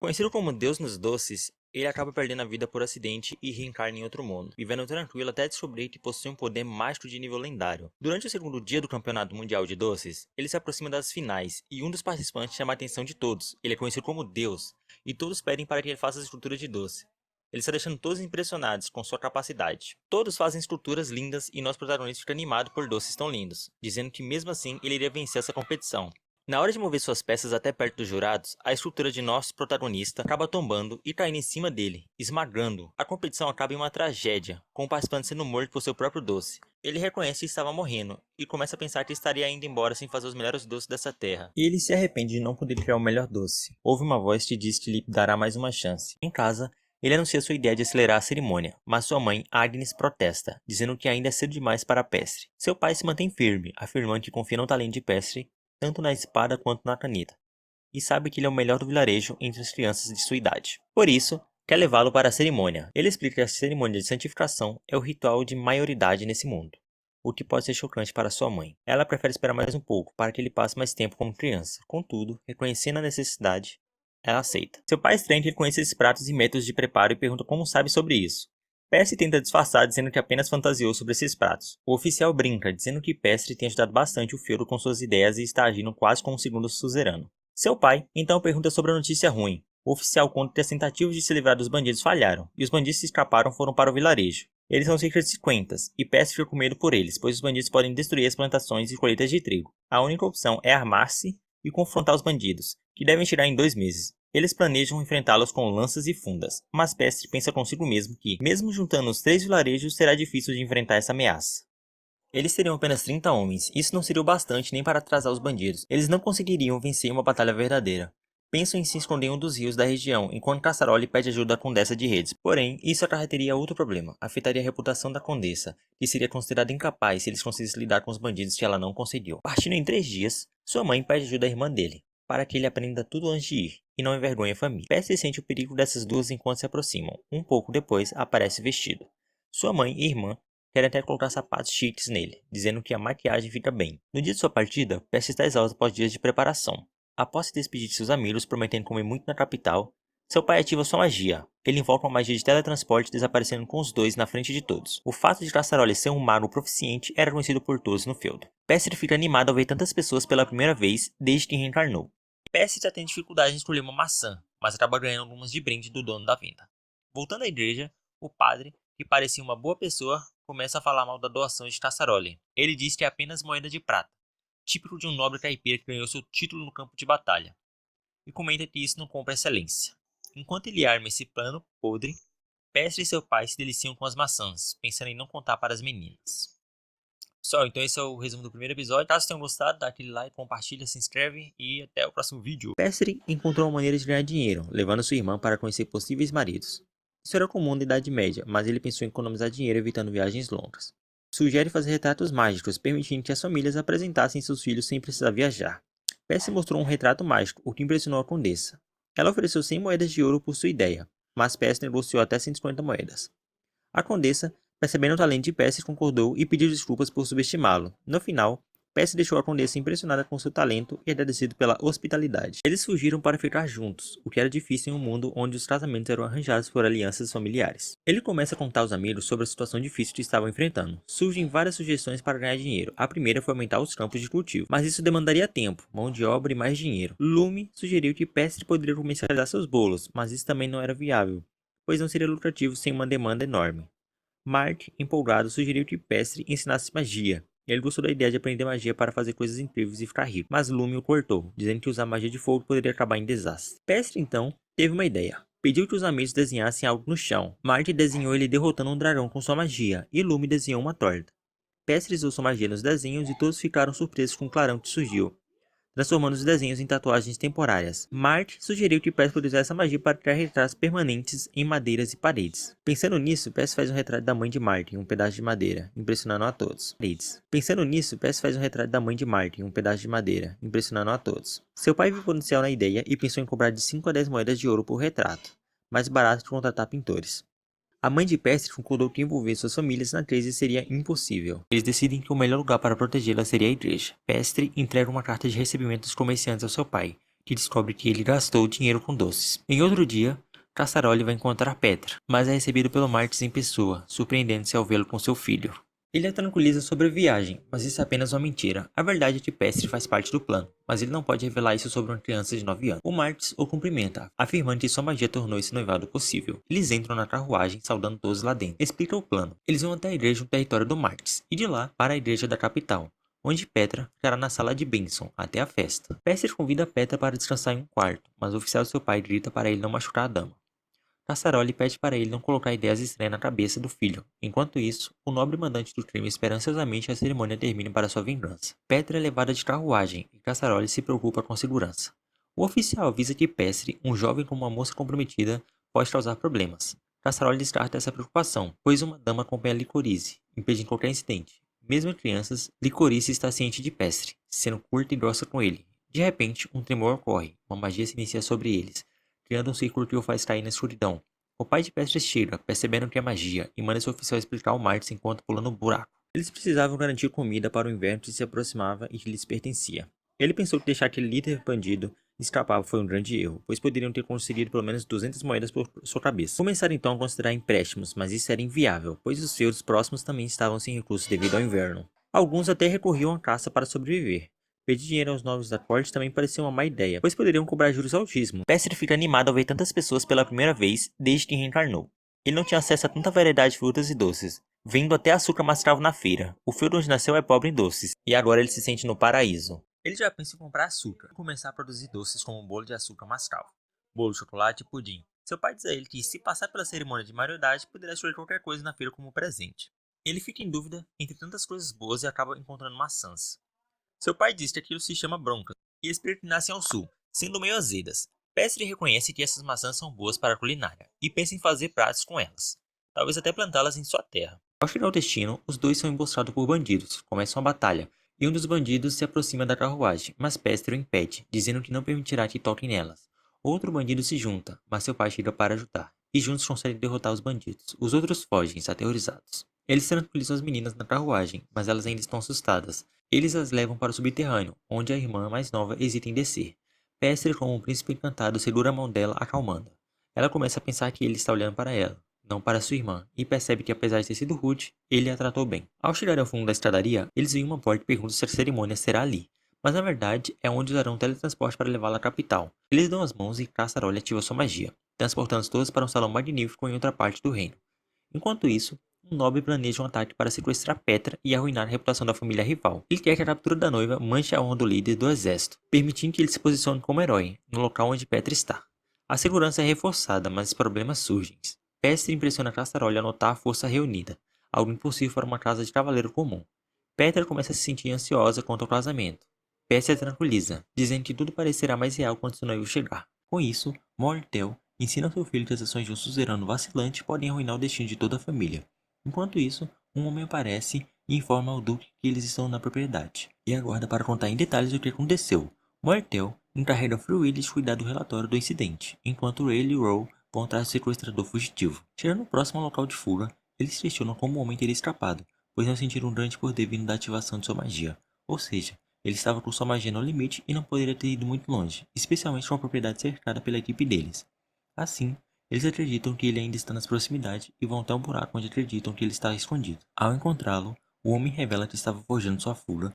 Conhecido como Deus nos Doces, ele acaba perdendo a vida por acidente e reencarna em outro mundo, vivendo tranquilo até descobrir que possui um poder mágico de nível lendário. Durante o segundo dia do Campeonato Mundial de Doces, ele se aproxima das finais e um dos participantes chama a atenção de todos. Ele é conhecido como Deus, e todos pedem para que ele faça as esculturas de doce. Ele está deixando todos impressionados com sua capacidade. Todos fazem esculturas lindas e nosso protagonista fica animado por doces tão lindos, dizendo que mesmo assim ele iria vencer essa competição. Na hora de mover suas peças até perto dos jurados, a estrutura de nosso protagonista acaba tombando e caindo em cima dele, esmagando. A competição acaba em uma tragédia, com o participante sendo morto por seu próprio doce. Ele reconhece que estava morrendo e começa a pensar que estaria indo embora sem fazer os melhores doces dessa terra. E ele se arrepende de não poder criar o melhor doce. Ouve uma voz que diz que lhe dará mais uma chance. Em casa, ele anuncia sua ideia de acelerar a cerimônia, mas sua mãe, Agnes, protesta, dizendo que ainda é cedo demais para Pestre. Seu pai se mantém firme, afirmando que confia no talento de Pestre, tanto na espada quanto na caneta, e sabe que ele é o melhor do vilarejo entre as crianças de sua idade. Por isso, quer levá-lo para a cerimônia. Ele explica que a cerimônia de santificação é o ritual de maioridade nesse mundo, o que pode ser chocante para sua mãe. Ela prefere esperar mais um pouco para que ele passe mais tempo como criança. Contudo, reconhecendo a necessidade, ela aceita. Seu pai estranha que ele conhece esses pratos e métodos de preparo e pergunta como sabe sobre isso. Pestre tenta disfarçar dizendo que apenas fantasiou sobre esses pratos. O oficial brinca, dizendo que Pestre tem ajudado bastante o feudo com suas ideias e está agindo quase como um segundo suzerano. Seu pai, então, pergunta sobre a notícia ruim. O oficial conta que as tentativas de se livrar dos bandidos falharam, e os bandidos que escaparam foram para o vilarejo. Eles são cerca de 50, e Pestre fica com medo por eles, pois os bandidos podem destruir as plantações e colheitas de trigo. A única opção é armar-se e confrontar os bandidos, que devem tirar em 2 meses. Eles planejam enfrentá-los com lanças e fundas, mas Pestre pensa consigo mesmo que, mesmo juntando os 3 vilarejos, será difícil de enfrentar essa ameaça. Eles seriam apenas 30 homens, isso não seria o bastante nem para atrasar os bandidos. Eles não conseguiriam vencer uma batalha verdadeira. Pensam em se esconder em um dos rios da região, enquanto Cassaroli pede ajuda à Condessa de Redes. Porém, isso acarretaria outro problema. Afetaria a reputação da Condessa, que seria considerada incapaz se eles conseguissem lidar com os bandidos que ela não conseguiu. Partindo em 3 dias, sua mãe pede ajuda à irmã dele, para que ele aprenda tudo antes de ir, e não envergonhe a família. Pesce sente o perigo dessas duas enquanto se aproximam. Um pouco depois, aparece vestido. Sua mãe e irmã querem até colocar sapatos chiques nele, dizendo que a maquiagem fica bem. No dia de sua partida, Pesce está exausto após dias de preparação. Após se despedir de seus amigos, prometendo comer muito na capital, seu pai ativa sua magia. Ele invoca uma magia de teletransporte, desaparecendo com os dois na frente de todos. O fato de Cassaroli ser um mago proficiente era conhecido por todos no feudo. Pesce fica animado ao ver tantas pessoas pela primeira vez desde que reencarnou. Pesce já tem dificuldade em escolher uma maçã, mas acaba ganhando algumas de brinde do dono da venda. Voltando à igreja, o padre, que parecia uma boa pessoa, começa a falar mal da doação de Cassaroli. Ele diz que é apenas moeda de prata, típico de um nobre caipira que ganhou seu título no campo de batalha, e comenta que isso não compra excelência. Enquanto ele arma esse plano podre, Pestre e seu pai se deliciam com as maçãs, pensando em não contar para as meninas. Pessoal, então esse é o resumo do primeiro episódio. Caso tenham gostado, dá aquele like, compartilha, se inscreve e até o próximo vídeo. Pestre encontrou uma maneira de ganhar dinheiro, levando sua irmã para conhecer possíveis maridos. Isso era comum na Idade Média, mas ele pensou em economizar dinheiro evitando viagens longas. Sugere fazer retratos mágicos, permitindo que as famílias apresentassem seus filhos sem precisar viajar. Pesce mostrou um retrato mágico, o que impressionou a condessa. Ela ofereceu 100 moedas de ouro por sua ideia, mas Pesce negociou até 150 moedas. A condessa, percebendo o talento de Pesce, concordou e pediu desculpas por subestimá-lo. No final, Pesce deixou a condessa impressionada com seu talento e agradecido pela hospitalidade. Eles fugiram para ficar juntos, o que era difícil em um mundo onde os casamentos eram arranjados por alianças familiares. Ele começa a contar aos amigos sobre a situação difícil que estavam enfrentando. Surgem várias sugestões para ganhar dinheiro. A primeira foi aumentar os campos de cultivo, mas isso demandaria tempo, mão de obra e mais dinheiro. Lume sugeriu que Pesce poderia comercializar seus bolos, mas isso também não era viável, pois não seria lucrativo sem uma demanda enorme. Mark, empolgado, sugeriu que Pestre ensinasse magia. Ele gostou da ideia de aprender magia para fazer coisas incríveis e ficar rico, mas Lume o cortou, dizendo que usar magia de fogo poderia acabar em desastre. Pestre, então, teve uma ideia. Pediu que os amigos desenhassem algo no chão. Mark desenhou ele derrotando um dragão com sua magia, e Lume desenhou uma torta. Pestre usou sua magia nos desenhos e todos ficaram surpresos com o clarão que surgiu, transformando os desenhos em tatuagens temporárias. Mark sugeriu que Pesce pudesse usar essa magia para criar retratos permanentes em madeiras e paredes. Pensando nisso, Pesce faz um retrato da mãe de Mark em um pedaço de madeira, impressionando a todos. Seu pai viu potencial na ideia e pensou em cobrar de 5 a 10 moedas de ouro por retrato, mais barato que contratar pintores. A mãe de Pestre concordou que envolver suas famílias na crise seria impossível. Eles decidem que o melhor lugar para protegê-la seria a igreja. Pestre entrega uma carta de recebimento dos comerciantes ao seu pai, que descobre que ele gastou o dinheiro com doces. Em outro dia, Cassaroli vai encontrar Petra, mas é recebido pelo Martins em pessoa, surpreendendo-se ao vê-lo com seu filho. Ele a tranquiliza sobre a viagem, mas isso é apenas uma mentira. A verdade é que Pestre faz parte do plano, mas ele não pode revelar isso sobre uma criança de 9 anos. O Martins o cumprimenta, afirmando que sua magia tornou esse noivado possível. Eles entram na carruagem, saudando todos lá dentro. Explica o plano. Eles vão até a igreja no território do Martins, e de lá para a igreja da capital, onde Petra ficará na sala de Benson até a festa. Pestre convida Petra para descansar em um quarto, mas o oficial de seu pai grita para ele não machucar a dama. Cassaroli pede para ele não colocar ideias estranhas na cabeça do filho. Enquanto isso, o nobre mandante do crime espera ansiosamente que a cerimônia termine para sua vingança. Petra é levada de carruagem e Cassaroli se preocupa com a segurança. O oficial avisa que Pestre, um jovem com uma moça comprometida, pode causar problemas. Cassaroli descarta essa preocupação, pois uma dama acompanha Licorice, impedindo qualquer incidente. Mesmo em crianças, Licorice está ciente de Pestre, sendo curta e grossa com ele. De repente, um tremor ocorre, uma magia se inicia sobre eles, criando um círculo que o faz cair na escuridão. O pai de Pestre chega, percebendo que é magia, e manda seu oficial explicar ao Martins enquanto pula no buraco. Eles precisavam garantir comida para o inverno que se aproximava e que lhes pertencia. Ele pensou que deixar aquele líder bandido escapar foi um grande erro, pois poderiam ter conseguido pelo menos 200 moedas por sua cabeça. Começaram então a considerar empréstimos, mas isso era inviável, pois os feudos próximos também estavam sem recursos devido ao inverno. Alguns até recorriam à caça para sobreviver. Pedir dinheiro aos novos da corte também parecia uma má ideia, pois poderiam cobrar juros altíssimos. Pestre fica animado ao ver tantas pessoas pela primeira vez desde que reencarnou. Ele não tinha acesso a tanta variedade de frutas e doces, vendo até açúcar mascavo na feira. O feudo onde nasceu é pobre em doces, e agora ele se sente no paraíso. Ele já pensa em comprar açúcar e começar a produzir doces como um bolo de açúcar mascavo, bolo de chocolate e pudim. Seu pai diz a ele que, se passar pela cerimônia de maioridade, poderá escolher qualquer coisa na feira como presente. Ele fica em dúvida entre tantas coisas boas e acaba encontrando maçãs. Seu pai diz que aquilo se chama broncas, e espera que nascem ao sul, sendo meio azedas. Pestre reconhece que essas maçãs são boas para a culinária, e pensa em fazer pratos com elas, talvez até plantá-las em sua terra. Ao chegar ao destino, os dois são emboçados por bandidos, começam a batalha, e um dos bandidos se aproxima da carruagem, mas Pestre o impede, dizendo que não permitirá que toquem nelas. Outro bandido se junta, mas seu pai chega para ajudar, e juntos conseguem derrotar os bandidos. Os outros fogem, aterrorizados. Eles tranquilizam as meninas na carruagem, mas elas ainda estão assustadas. Eles as levam para o subterrâneo, onde a irmã mais nova hesita em descer. Pestre, como um príncipe encantado, segura a mão dela, acalmando. Ela começa a pensar que ele está olhando para ela, não para sua irmã, e percebe que, apesar de ter sido rude, ele a tratou bem. Ao chegar ao fundo da escadaria, eles veem uma porta e perguntam se a cerimônia será ali. Mas na verdade, é onde usarão um teletransporte para levá-la à capital. Eles dão as mãos e Cassaroli ativa sua magia, transportando todos para um salão magnífico em outra parte do reino. Enquanto isso, um nobre planeja um ataque para sequestrar Petra e arruinar a reputação da família rival. Ele quer que a captura da noiva manche a honra do líder do exército, permitindo que ele se posicione como herói, no local onde Petra está. A segurança é reforçada, mas problemas surgem. Pestre impressiona Cassaroli ao notar a força reunida, algo impossível para uma casa de cavaleiro comum. Petra começa a se sentir ansiosa quanto ao casamento. Pestre a tranquiliza, dizendo que tudo parecerá mais real quando seu noivo chegar. Com isso, Mortel ensina ao seu filho que as ações de um suzerano vacilante podem arruinar o destino de toda a família. Enquanto isso, um homem aparece e informa ao duque que eles estão na propriedade, e aguarda para contar em detalhes o que aconteceu. Mortel encarrega Fruilis de cuidar do relatório do incidente, enquanto Rayleigh e Rowe vão atrás do sequestrador fugitivo. Chegando próximo ao local de fuga, eles questionam como o homem teria escapado, pois não sentiram um grande poder vindo da ativação de sua magia. Ou seja, ele estava com sua magia no limite e não poderia ter ido muito longe, especialmente com a propriedade cercada pela equipe deles. Assim, eles acreditam que ele ainda está nas proximidades e vão até um buraco onde acreditam que ele está escondido. Ao encontrá-lo, o homem revela que estava forjando sua fuga